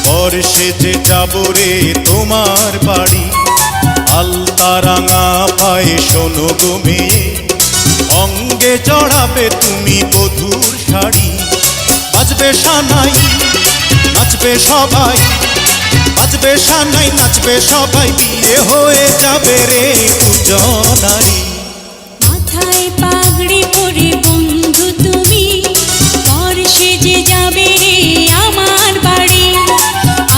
বর সেজে যাব রে তোমার বাড়ি। আলতা রাঙা পায়ে শোনো গো মেয়ে, অঙ্গে জড়াবে তুমি বধূর শাড়ি। বাজবে সানাই নাচবে সবাই, বাজবে সানাই নাচবে সবাই, বিয়ে হয়ে যাবে রে দুজনারি। মাথায় পাগড়ি পরে বন্ধু তুমি, বর সেজে যাবে রে আমার বাড়ি।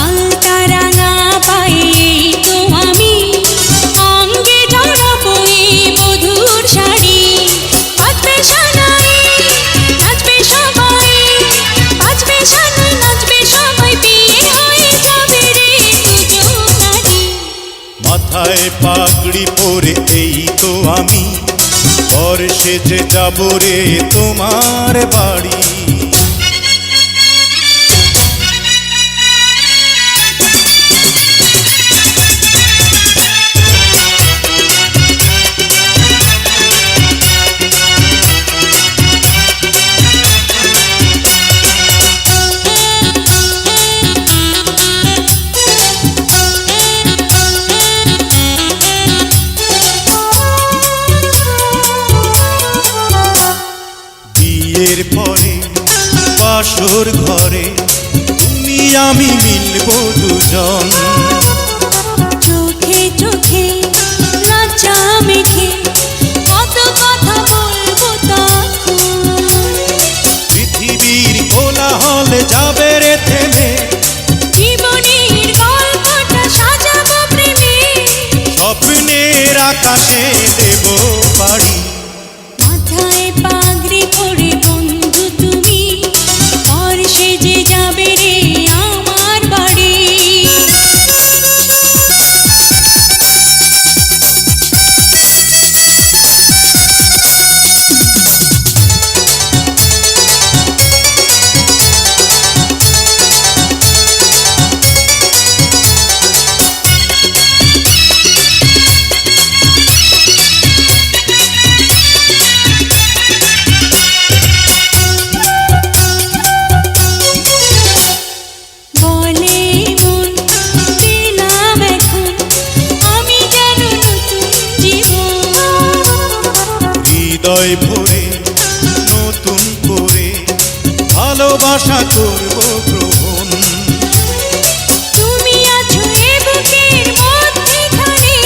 আলতা রাঙা পায়ে তো আমি, অঙ্গে জড়াবো এই বধূর শাড়ি। বাজবে সানাই নাচবে সবাই, বাজবে সানাই নাচবে সবাই, বিয়ে হয়ে যাবে রে দুজনারি। মাথায় পাগড়ি পরে এই তো আমি, বর সেজে যাব রে তোমার বাড়ি। বিয়ের পরে বাসর ঘরে তুমি আমি মিলবো দুজন। চোখে চোখে লজ্জা মেখে কত কথা বলবো তখন। পৃথিবীর কোলাহলে যাবে রে থেমে, জীবনের গল্পটা সাজাবো প্রেমে, স্বপ্নের আকাশে দেব পাড়ি। মাথায় পাগড়ি পরে বন্ধু তুমি, বর সেজে যাবে রে আমার বাড়ি। বলে মন দিলাম এখন আমি যেন নতুন জীবন। হৃদয় ভরে নতুন করে ভালোবাসা করব গ্রহণ। তুমি আছো এ বুকের মধ্যেখানে,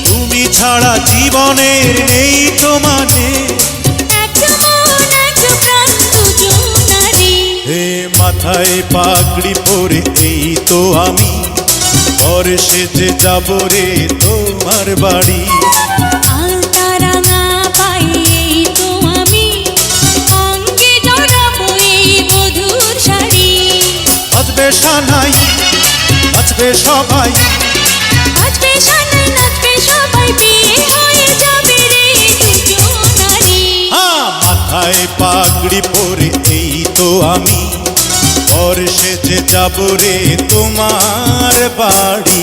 তুমি ছাড়া জীবনের নেই তো মানে। এক মন এক প্রাণ দুজনারি। হে মাথায় পাগড়ি পরে এই তো আমি, বর সেজে যাব রে তোমার বাড়ি। আলতা রাঙা পায়ে তো আমি, অঙ্গে জড়াবো এই বধূর শাড়ি। বাজবে সানাই নাচবে সবাই, বাজবে সানাই নাচবে সবাই, বিয়ে হয়ে যাবে রে দুজনারি। মাথায় পাগড়ি পরে এই তো আমি, বর সেজে যাব রে তোমার বাড়ি।